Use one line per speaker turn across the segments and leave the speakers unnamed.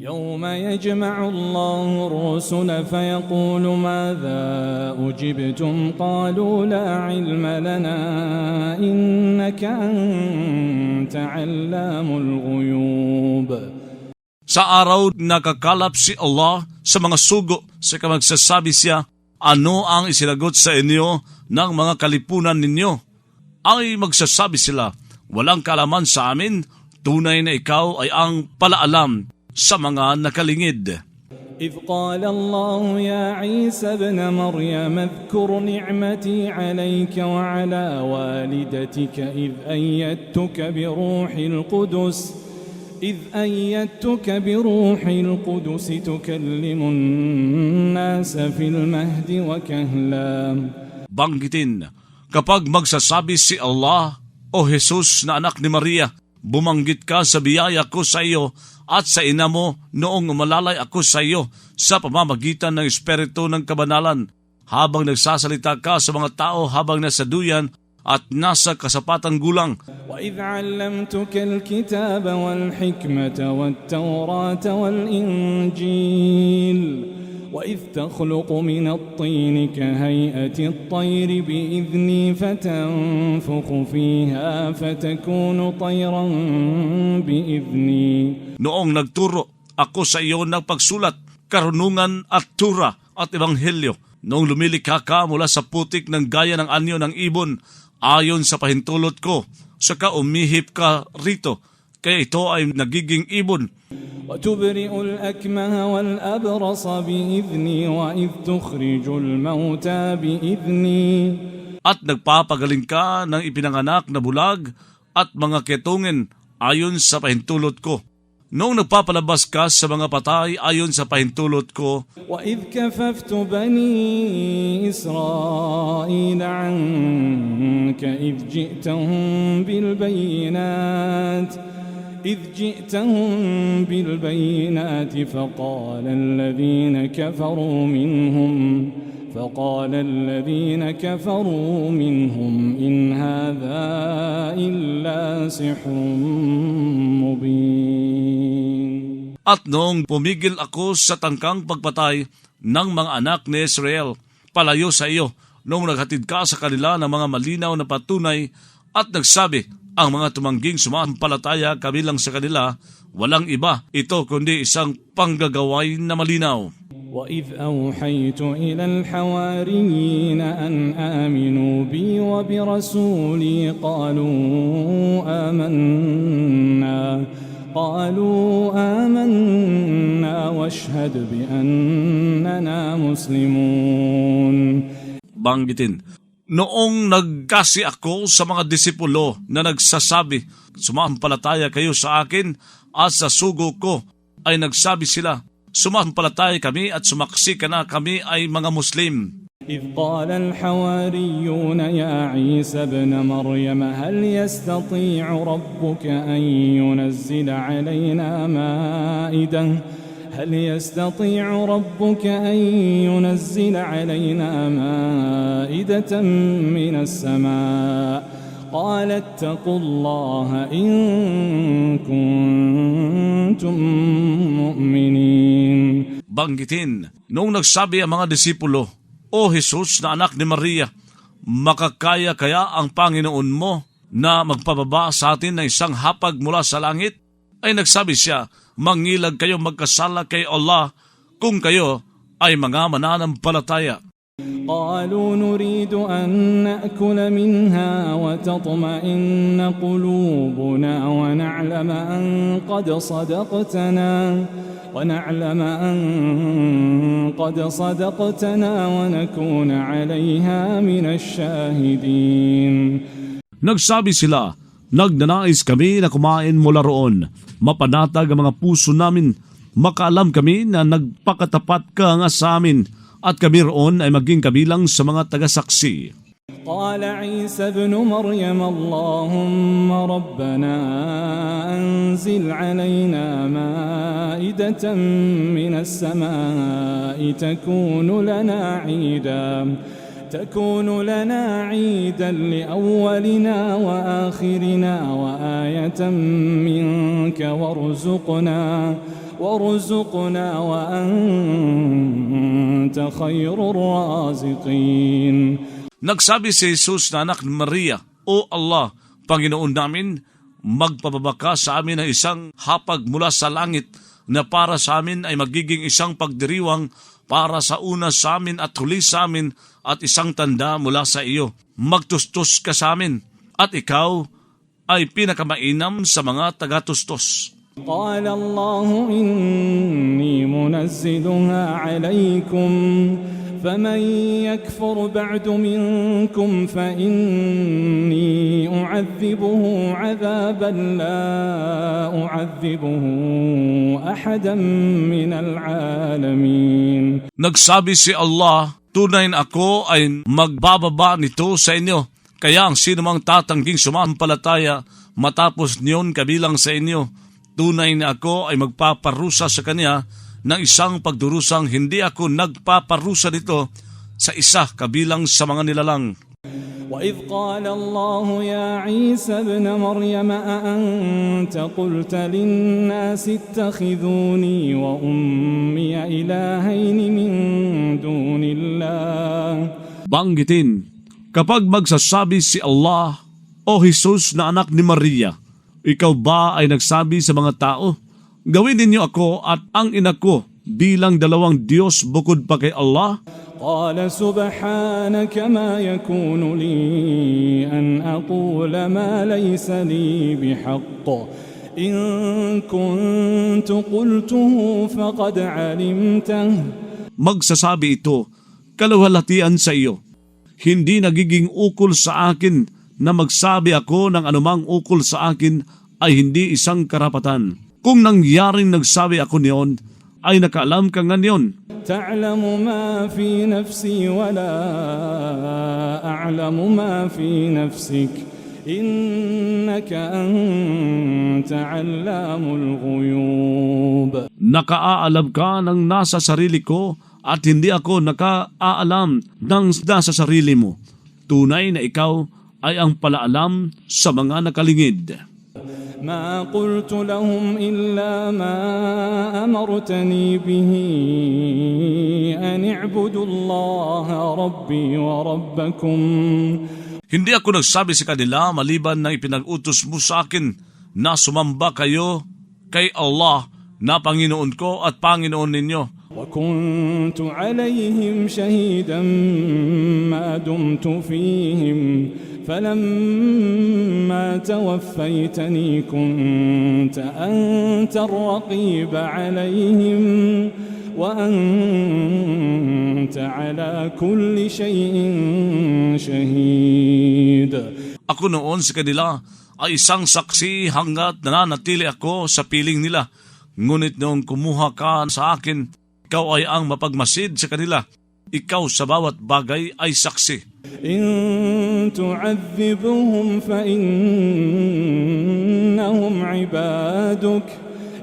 يوم يجمع الله الرسل فيقول ماذا أجبتم قالوا لا علم لنا إنك أنت علام الغيوب.
Sa araw nakakalap si Allah sa mga sugo, sa magsasabi siya, ano ang isinagot sa inyo ng mga kalipunan ninyo? Ay magsasabi sila, walang kaalaman sa amin, tunay na ikaw ay ang palaalam sa mga nakalingid.
إذ قال الله يا عيسى ابن مريم اذكر نعمتي عليك وعلى والدتك إذ أيدتك بروح القدس تكلم الناس في المهد وكهلا.
Banggitin, kapag magsasabi si Allah, O Jesus na anak ni Maria, bumanggit ka sa biyaya ko sa iyo at sa ina mo noong malalay ako sa iyo sa pamamagitan ng Espiritu ng Kabanalan, habang nagsasalita ka sa mga tao habang nasa duyan at nasa kasapatang gulang.
وَإِذْ عَلَّمْتُكَ الْكِتَابَ وَالْحِكْمَةَ وَالتَّوْرَاةَ وَالْإِنْجِيلَ وَإِذْ تَخْلُقُ مِنَ الطِّينِ كَهَيْئَةِ الطَّيْرِ بِإِذْنِي فَتَنفُخُ فِيهَا فَتَكُونُ طَيْرًا بِإِذْنِي.
Noong nagturo ako sa iyo ng pagsulat, karunungan at tura at ebanghelyo, noong lumilikha ka mula sa putik ng gaya ng anyo ng ibon, ayon sa pahintulot ko, saka umihip ka rito, kaya ito ay nagiging ibon.
وتبرئ الأكمه والأبرص بإذني وإذ تخرج الموتى بإذني.
At nagpapagaling ka ng ipinanganak na bulag at mga ketungen ayon sa pahintulot ko. Noong nagpapalabas ka sa mga patay ayon sa pahintulot ko.
وإذ كففت بني إسرائيل عنك إذ جئتهم بالبينات فقال الذين كفروا منهم إن هذا إلا سحر مبين.
At noong pumigil ako sa tangkang pagpatay ng mga anak ni Israel, palayo sa iyo, noong naghatid ka sa kanila ng mga malinaw na patunay at nagsabi, ang mga tumangging sumampalataya kabilang sa kanila, walang iba ito kundi isang panggagaway na malinaw.
وَإِذْ أَوْحَيْتُ إِلَى الْحَوَارِيِّينَ أَنْ آمِنُوا بِي وَبِرَسُولِي قالوا آمنا واشهد بأننا مسلمون.
Banggitin, noong nagkasi ako sa mga disipulo na nagsasabi, sumampalataya kayo sa akin at sa sugo ko, ay nagsabi sila, sumampalataya kami at sumaksi ka na kami ay mga Muslim.
إذ قال الحواريون يا عيسى ابن مريم هل يستطيع ربك أن ينزل علينا مائدة من السماء قال اتقوا الله إن كنتم مؤمنين.
Banggitin, noong nagsabi ang mga disipulo, O Jesus na anak ni Maria, makakaya kaya ang Panginoon mo na magpababa sa atin ng isang hapag mula sa langit? Ay nagsabi siya, mangilag kayo magkasala kay Allah kung kayo ay mga mananampalataya.
قالوا نريد أن نأكل منها وتطمئن قلوبنا ونعلم أن قد صدقتنا ونكون عليها من الشاهدين.
Nagsabi sila, nagnanais kami na kumain mula roon, mapanatag ang mga puso namin, makaalam kami na nagpakatapat ka nga sa amin, at kami roon ay maging kabilang sa mga tagasaksi.
قال عيسى ابن مريم اللهم ربنا أنزل علينا مائدة من السماء تكون لنا عيدا لأولنا وآخرنا وآية منك وارزقنا وأنت خير الرازقين.
Nagsabi si Jesus na anak ni Maria, O Allah, Panginoon namin, magpababa sa amin ng isang hapag mula sa langit na para sa amin ay magiging isang pagdiriwang para sa una sa amin at huli sa amin at isang tanda mula sa iyo. Magtustos ka sa amin at ikaw ay pinakamainam sa mga tagatustos.
قال الله إني منزلها عليكم فمن يكفر بعد منكم فإني أعذبه عذابا لا أعذبه أحدا من العالمين.
Nagsabi si Allah, tunay na ako ay magbababa nito sa inyo. Kaya ang sinumang tatangging sumampalataya matapos niyon kabilang sa inyo, tunay na ako ay magpaparusa sa kanya ng isang pagdurusang hindi ako nagpaparusa nito sa isa kabilang sa mga nilalang.
وإذ قال الله يا عيسى ابن مريم أأنت قلت للناس اتخذوني وأمي إلهين من دون الله.
Banggitin, kapag magsasabi si Allah, O Jesus na anak ni Maria, ikaw ba ay nagsabi sa mga tao, gawin ninyo ako at ang ina ko bilang dalawang Diyos bukod pa kay Allah?
قال سبحانك ما يكون لي أن أقول ما ليس لي بحق إن كنت قلته فقد علمته.
Magsasabi ito, kaluwalhatian sa iyo. Hindi nagiging ukol sa akin na magsabi ako ng anumang ukol sa akin ay hindi isang karapatan. Kung nangyaring nagsabi ako niyon, ay nakaalam ka nga niyon.
تعلم ما في نفسي ولا أعلم ما في نفسك إنك أنت علام الغيوب.
Nakaalam ka ng nasa sarili ko at hindi ako nakaalam ng nasa sarili mo. Tunay na ikaw ay ang palaalam sa mga nakalingid.
ما قلت لهم إلا ما أمرتني به أن اعبدوا الله ربي وربكم.
Hindi ako nagsabi sa kanila maliban na ipinag-utos mo sa akin na sumamba kayo kay Allah na Panginoon ko at Panginoon ninyo.
وكنت عليهم شهيدا ما دمت فيهم فلما توفيتني كنت أنت الرقيب عليهم وأنت على كل شيء شهيد.
Ako noon sa kanila ay isang saksi hanggat nananatili ako sa piling nila. Ngunit noong kumuha ka sa akin, ikaw ay ang mapagmasid sa kanila. Ikaw sa bawat bagay ay saksi.
إن تعذبهم فإنهم عبادك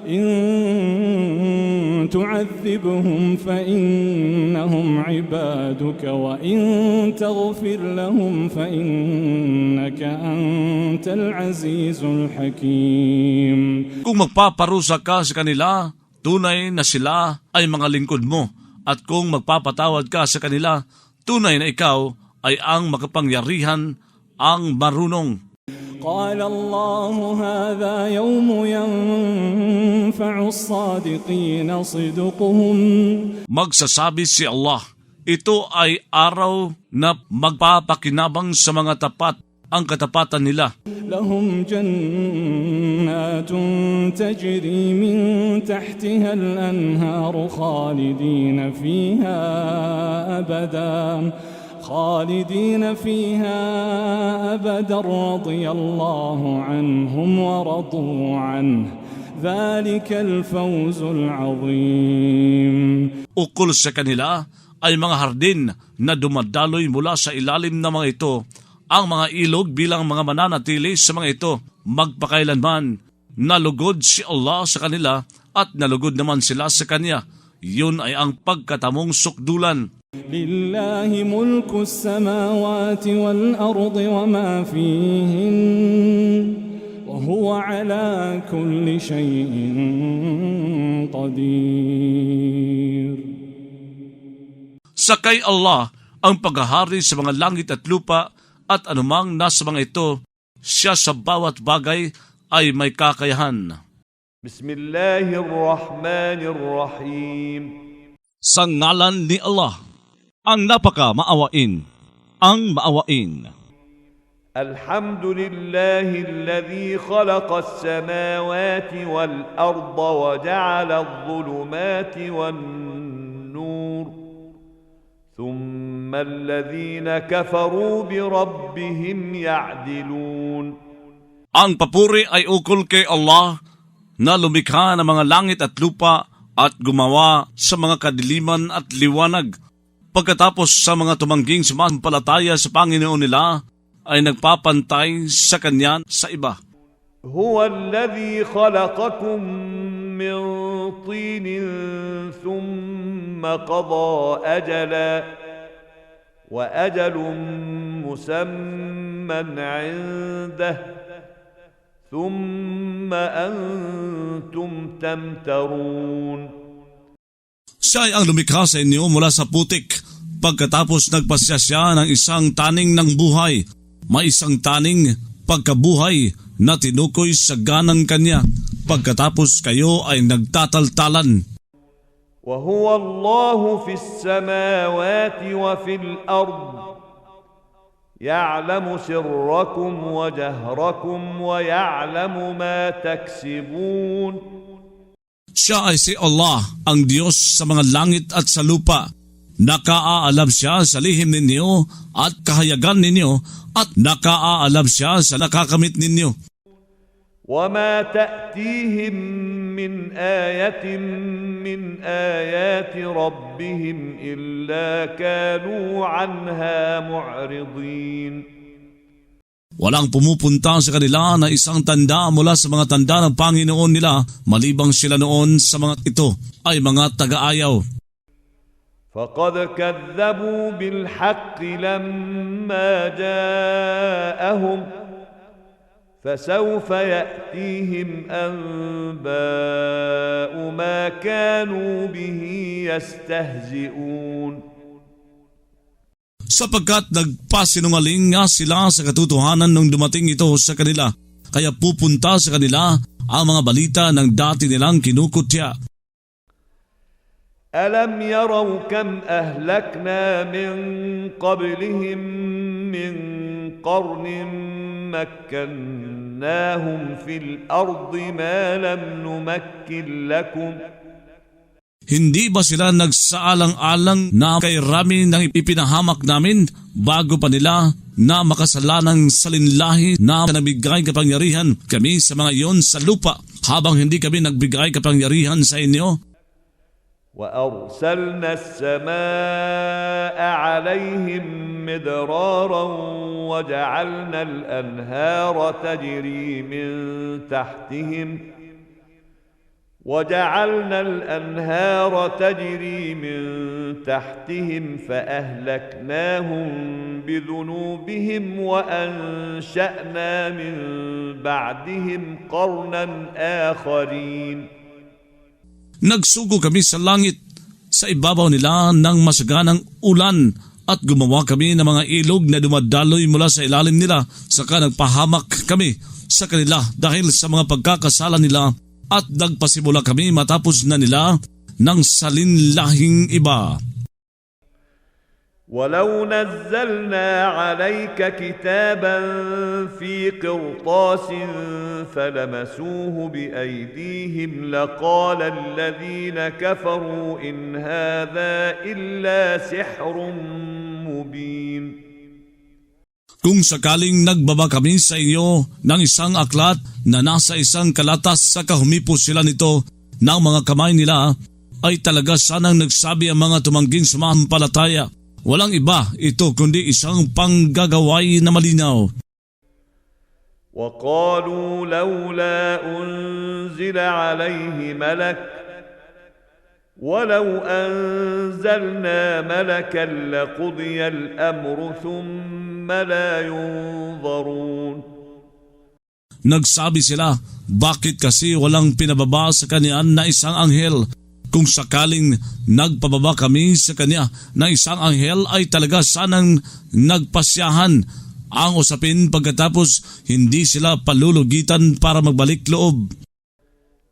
إن تعذبهم فإنهم عبادك وإن تغفر لهم فإنك أنت العزيز الحكيم.
Kung magpaparusa ka sa kanila, tunay na sila ay mga lingkod mo. At kung magpapatawad ka sa kanila, tunay na ikaw ay ang makapangyarihan, ang marunong.
قال الله هذا يوم ينفع الصادقين صدقهم.
Magsasabi si Allah, ito ay araw na magpapakinabang sa mga tapat ang katapatan nila.
لهم جنات تجري من تحتها الأنهار خالدين فيها أبدا رضي الله عنهم ورضوا عنه ذلك الفوز العظيم.
Ukol sa kanila ay mga hardin na dumadaloy mula sa ilalim ng mga ito, ang mga ilog bilang mga mananatili sa mga ito magpakailanman. Nalugod si Allah sa kanila at nalugod naman sila sa Kanya. Yun ay ang pagkatamong sukdulan.
لله ملك السماوات والأرض وما فيهن وهو على كل شيء قدير.
Sakay Allah ang paghahari sa mga langit at lupa at anumang nasa mga ito, siya sa bawat bagay ay may kakayahan.
Bismillahirrahmanirrahim.
Sa ngalan ni Allah, ang napaka-maawain, ang maawain.
Alhamdulillahi alladhi khalaqa as-samawati wal-arda wa ja'ala adh-dhulumati wan-nur. ثم الذين كفروا بربهم يعدلون.
Ang papuri ay ukol kay Allah na lumikha ng mga langit at lupa at gumawa sa mga kadiliman at liwanag. Pagkatapos sa mga tumangging sumasampalataya sa Panginoon nila ay nagpapantay sa Kanya sa iba.
هو الذي خلقكم من طين ثم قضى أجلا وأجل مسمى عنده ثم أنتم تمترون.
Siya ay ang lumikha sa inyo mula sa putik. Pagkatapos nagpasya siya ng isang taning ng buhay, may isang taning pagkabuhay na tinukoy sa ganang Kanya. Pagkatapos kayo ay nagtataltalan.
وهو الله في السماوات وفي الأرض يعلم سركم وجهركم ويعلم ما تكسبون.
Siya ay si Allah, ang Diyos sa mga langit at sa lupa. Nakaaalam siya sa lihim ninyo at kahayagan ninyo at nakaaalam siya sa nakakamit ninyo.
وما تأتيهم من آية من آيات ربهم إلا كانوا عنها معرضين.
Walang pumupunta sa kanila na isang tanda mula sa mga tanda ng Panginoon nila, malibang sila noon sa mga ito ay mga taga-ayaw.
فقد كذبوا بالحق لما جاءهم فسوف يأتيهم أنباء ما كانوا به يستهزئون.
Sapagkat nagpasinungaling nga sila sa katotohanan nung dumating ito sa kanila, kaya pupunta sa kanila ang mga balita ng dati nilang kinukutya.
ألم يروا كم أهلكنا من قبلهم من قرن مكناهم في الأرض ما لم نمكن لكم.
Hindi ba sila nagsaalang-alang na kay rami ng ipinahamak namin bago pa nila na makasalanang salinlahi na nabigay kapangyarihan kami sa mga iyon sa lupa habang hindi kami nagbigay kapangyarihan sa inyo?
وأرسلنا السماء عليهم مدرارا وجعلنا الأنهار تجري من تحتهم فأهلكناهم بذنوبهم وأنشأنا من بعدهم قرنا آخرين.
Nagsugo kami sa langit sa ibabaw nila ng masaganang ulan at gumawa kami ng mga ilog na dumadaloy mula sa ilalim nila. Saka nagpahamak kami sa kanila dahil sa mga pagkakasala nila at nagpasimula kami matapos na nila ng salinlahing iba.
ولو نزلنا عليك كتابا في قرطاس فلمسوه بأيديهم لقال الذين كفروا إن هذا إلا سحر مبين.
Kung sakaling nagbaba kami sa inyo ng isang aklat na nasa isang kalatas saka humipos sila nito ng mga kamay nila, ay talaga sanang nagsabi ang mga tumangging sumampalataya. Walang iba ito kundi isang panggagaway na malinaw.
وقالوا لولا أنزل عليه ملك ولو أنزلنا ملكا لقضي الأمر ثم لا ينظرون.
Nagsabi sila, bakit kasi walang pinababa sa kanya na isang anghel? Kung sakaling nagpababa kami sa kanya na isang anghel ay talaga sanang nagpasyahan ang usapin pagkatapos hindi sila palulugitan para magbalik loob.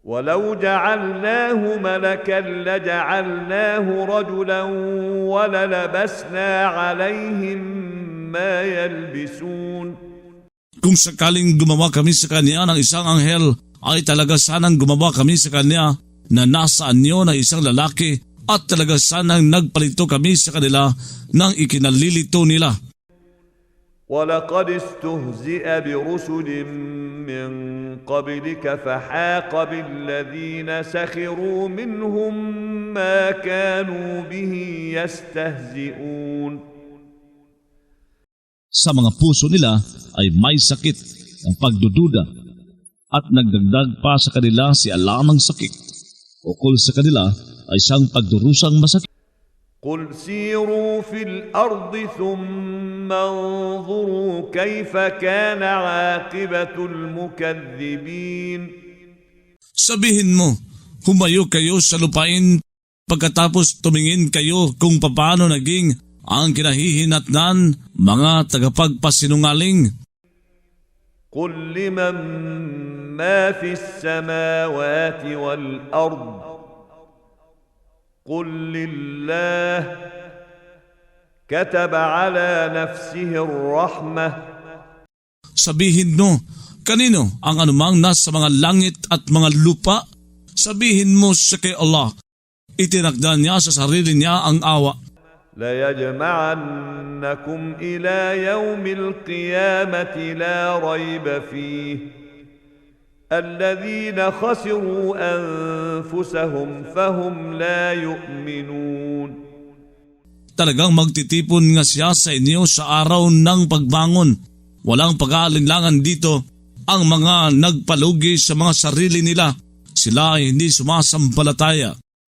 ولو جعلناه ملكا لجعلناه رجلا وللبسنا عليهم ما يلبسون.
Kung sakaling gumawa kami sa kanya ng isang anghel, ay talaga sanang gumawa kami sa kanya na nasa anyo na isang lalaki at talaga sanang nagpalito kami sa kanila ng ikinalilito nila.
ولقد استهزئ برسل من قبلك فحاق بالذين سخروا منهم ما كانوا به يستهزئون.
Sa mga puso nila ay may sakit ang pagdududa at nagdagdag pa sa kanila si alamang sakit. Ukol sa kanila ay siyang pagdurusang masakit.
قل سيروا في الأرض ثم انظروا كيف كان عاقبة المكذبين.
Sabihin mo, humayo kayo sa lupain pagkatapos tumingin kayo kung paano naging ang kinahihinatnan mga tagapagpasinungaling.
قل لمن ما في السماوات والأرض قل لله كتب على نفسه الرحمة.
Sabihin mo, kanino ang anumang nasa mga langit at mga lupa? Sabihin mo sa kay Allah, itinakda niya sa sarili niya ang awa.
ليجمعنكم إلى يوم القيامة لا ريب فيه الذين خسروا أنفسهم فهم لا يؤمنون.
Talagang magtitipon nga siya sa inyo sa araw ng pagbangon. Walang pag-aalinlangan dito ang mga nagpalugi sa mga sarili nila. Sila ay hindi sumasampalataya.